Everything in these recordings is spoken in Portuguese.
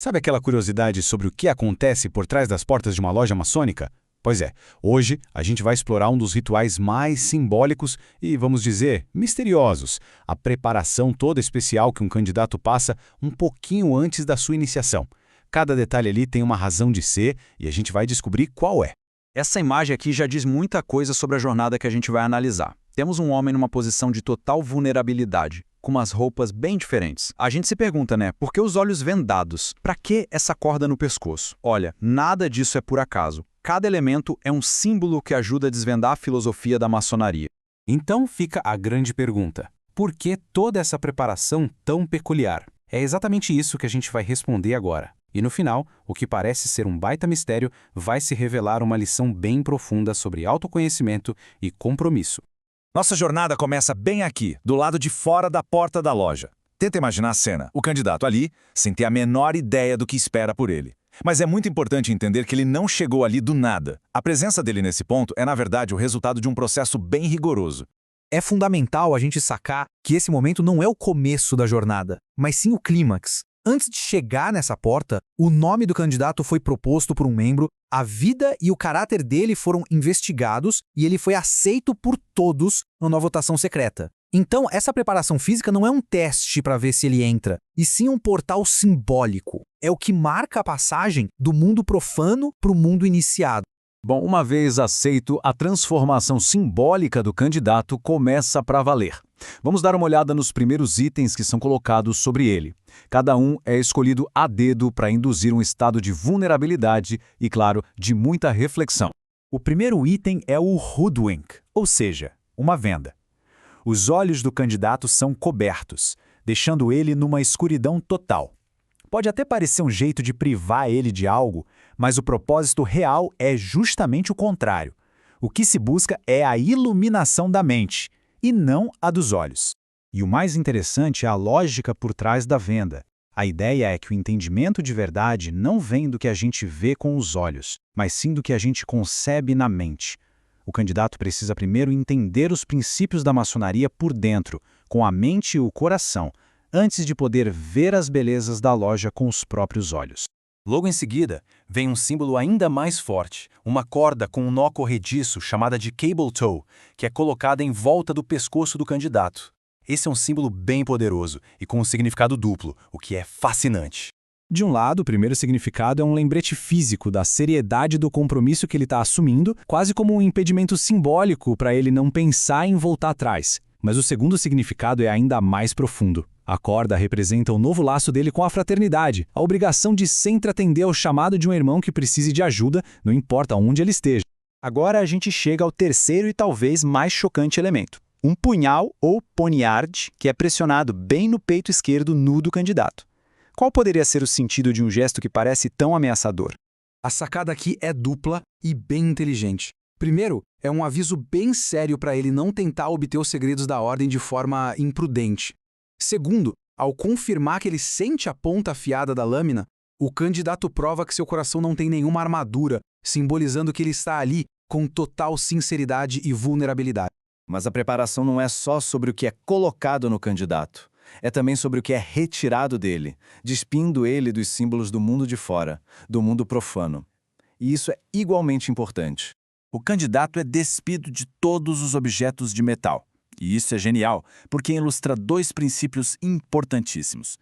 Sabe aquela curiosidade sobre o que acontece por trás das portas de uma loja maçônica? Pois é, hoje a gente vai explorar um dos rituais mais simbólicos e, vamos dizer, misteriosos, a preparação toda especial que um candidato passa um pouquinho antes da sua iniciação. Cada detalhe ali tem uma razão de ser e a gente vai descobrir qual é. Essa imagem aqui já diz muita coisa sobre a jornada que a gente vai analisar. Temos um homem numa posição de total vulnerabilidade, com umas roupas bem diferentes. A gente se pergunta, né, por que os olhos vendados? Pra que essa corda no pescoço? Olha, nada disso é por acaso. Cada elemento é um símbolo que ajuda a desvendar a filosofia da maçonaria. Então fica a grande pergunta: por que toda essa preparação tão peculiar? É exatamente isso que a gente vai responder agora. E no final, o que parece ser um baita mistério vai se revelar uma lição bem profunda sobre autoconhecimento e compromisso. Nossa jornada começa bem aqui, do lado de fora da porta da loja. Tenta imaginar a cena, o candidato ali, sem ter a menor ideia do que espera por ele. Mas é muito importante entender que ele não chegou ali do nada. A presença dele nesse ponto é, na verdade, o resultado de um processo bem rigoroso. É fundamental a gente sacar que esse momento não é o começo da jornada, mas sim o clímax. Antes de chegar nessa porta, o nome do candidato foi proposto por um membro, a vida e o caráter dele foram investigados e ele foi aceito por todos numa votação secreta. Então, essa preparação física não é um teste para ver se ele entra, e sim um portal simbólico. É o que marca a passagem do mundo profano para o mundo iniciado. Bom, uma vez aceito, a transformação simbólica do candidato começa para valer. Vamos dar uma olhada nos primeiros itens que são colocados sobre ele. Cada um é escolhido a dedo para induzir um estado de vulnerabilidade e, claro, de muita reflexão. O primeiro item é o hoodwink, ou seja, uma venda. Os olhos do candidato são cobertos, deixando ele numa escuridão total. Pode até parecer um jeito de privar ele de algo, mas o propósito real é justamente o contrário. O que se busca é a iluminação da mente, e não a dos olhos. E o mais interessante é a lógica por trás da venda. A ideia é que o entendimento de verdade não vem do que a gente vê com os olhos, mas sim do que a gente concebe na mente. O candidato precisa primeiro entender os princípios da maçonaria por dentro, com a mente e o coração, antes de poder ver as belezas da loja com os próprios olhos. Logo em seguida, vem um símbolo ainda mais forte, uma corda com um nó corrediço chamada de cable tow, que é colocada em volta do pescoço do candidato. Esse é um símbolo bem poderoso e com um significado duplo, o que é fascinante. De um lado, o primeiro significado é um lembrete físico da seriedade do compromisso que ele está assumindo, quase como um impedimento simbólico para ele não pensar em voltar atrás. Mas o segundo significado é ainda mais profundo. A corda representa o novo laço dele com a fraternidade, a obrigação de sempre atender ao chamado de um irmão que precise de ajuda, não importa onde ele esteja. Agora a gente chega ao terceiro e talvez mais chocante elemento. Um punhal ou poniard que é pressionado bem no peito esquerdo nu do candidato. Qual poderia ser o sentido de um gesto que parece tão ameaçador? A sacada aqui é dupla e bem inteligente. Primeiro, é um aviso bem sério para ele não tentar obter os segredos da ordem de forma imprudente. Segundo, ao confirmar que ele sente a ponta afiada da lâmina, o candidato prova que seu coração não tem nenhuma armadura, simbolizando que ele está ali com total sinceridade e vulnerabilidade. Mas a preparação não é só sobre o que é colocado no candidato. É também sobre o que é retirado dele, despindo ele dos símbolos do mundo de fora, do mundo profano. E isso é igualmente importante. O candidato é despido de todos os objetos de metal. E isso é genial, porque ilustra dois princípios importantíssimos.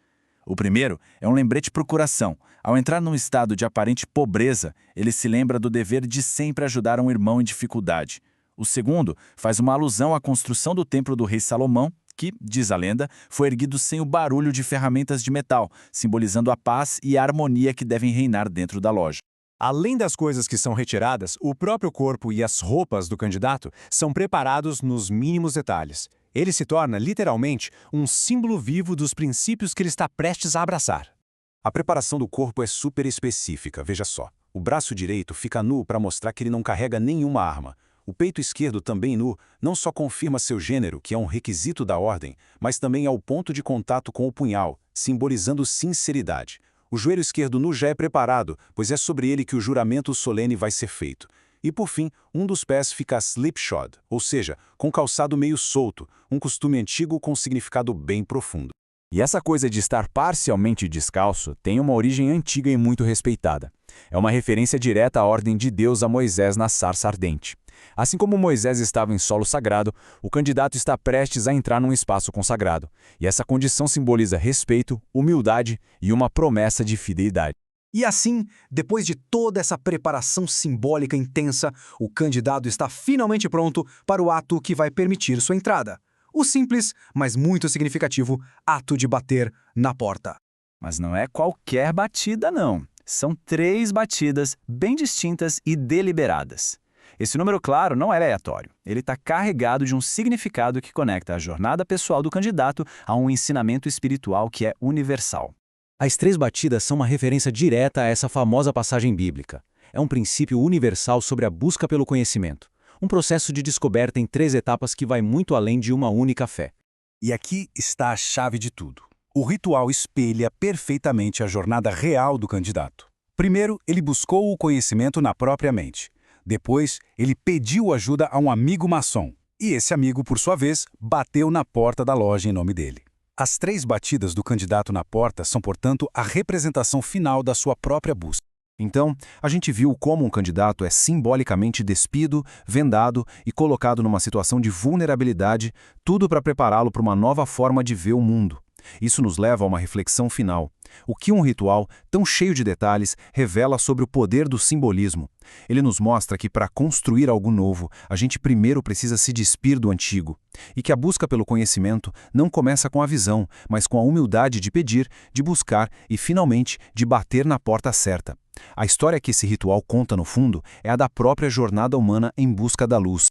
O primeiro é um lembrete para o coração. Ao entrar num estado de aparente pobreza, ele se lembra do dever de sempre ajudar um irmão em dificuldade. O segundo faz uma alusão à construção do templo do rei Salomão, que, diz a lenda, foi erguido sem o barulho de ferramentas de metal, simbolizando a paz e a harmonia que devem reinar dentro da loja. Além das coisas que são retiradas, o próprio corpo e as roupas do candidato são preparados nos mínimos detalhes. Ele se torna, literalmente, um símbolo vivo dos princípios que ele está prestes a abraçar. A preparação do corpo é super específica, veja só. O braço direito fica nu para mostrar que ele não carrega nenhuma arma. O peito esquerdo, também nu, não só confirma seu gênero, que é um requisito da ordem, mas também é o ponto de contato com o punhal, simbolizando sinceridade. O joelho esquerdo nu já é preparado, pois é sobre ele que o juramento solene vai ser feito. E por fim, um dos pés fica slipshod, ou seja, com calçado meio solto, um costume antigo com significado bem profundo. E essa coisa de estar parcialmente descalço tem uma origem antiga e muito respeitada. É uma referência direta à ordem de Deus a Moisés na sarça ardente. Assim como Moisés estava em solo sagrado, o candidato está prestes a entrar num espaço consagrado. E essa condição simboliza respeito, humildade e uma promessa de fidelidade. E assim, depois de toda essa preparação simbólica intensa, o candidato está finalmente pronto para o ato que vai permitir sua entrada. O simples, mas muito significativo, ato de bater na porta. Mas não é qualquer batida, não. São 3 batidas bem distintas e deliberadas. Esse número, claro, não é aleatório. Ele está carregado de um significado que conecta a jornada pessoal do candidato a um ensinamento espiritual que é universal. As 3 batidas são uma referência direta a essa famosa passagem bíblica. É um princípio universal sobre a busca pelo conhecimento. Um processo de descoberta em 3 etapas que vai muito além de uma única fé. E aqui está a chave de tudo. O ritual espelha perfeitamente a jornada real do candidato. Primeiro, ele buscou o conhecimento na própria mente. Depois, ele pediu ajuda a um amigo maçom. E esse amigo, por sua vez, bateu na porta da loja em nome dele. As 3 batidas do candidato na porta são, portanto, a representação final da sua própria busca. Então, a gente viu como um candidato é simbolicamente despido, vendado e colocado numa situação de vulnerabilidade, tudo para prepará-lo para uma nova forma de ver o mundo. Isso nos leva a uma reflexão final. O que um ritual, tão cheio de detalhes, revela sobre o poder do simbolismo? Ele nos mostra que para construir algo novo, a gente primeiro precisa se despir do antigo. E que a busca pelo conhecimento não começa com a visão, mas com a humildade de pedir, de buscar e, finalmente, de bater na porta certa. A história que esse ritual conta, no fundo, é a da própria jornada humana em busca da luz.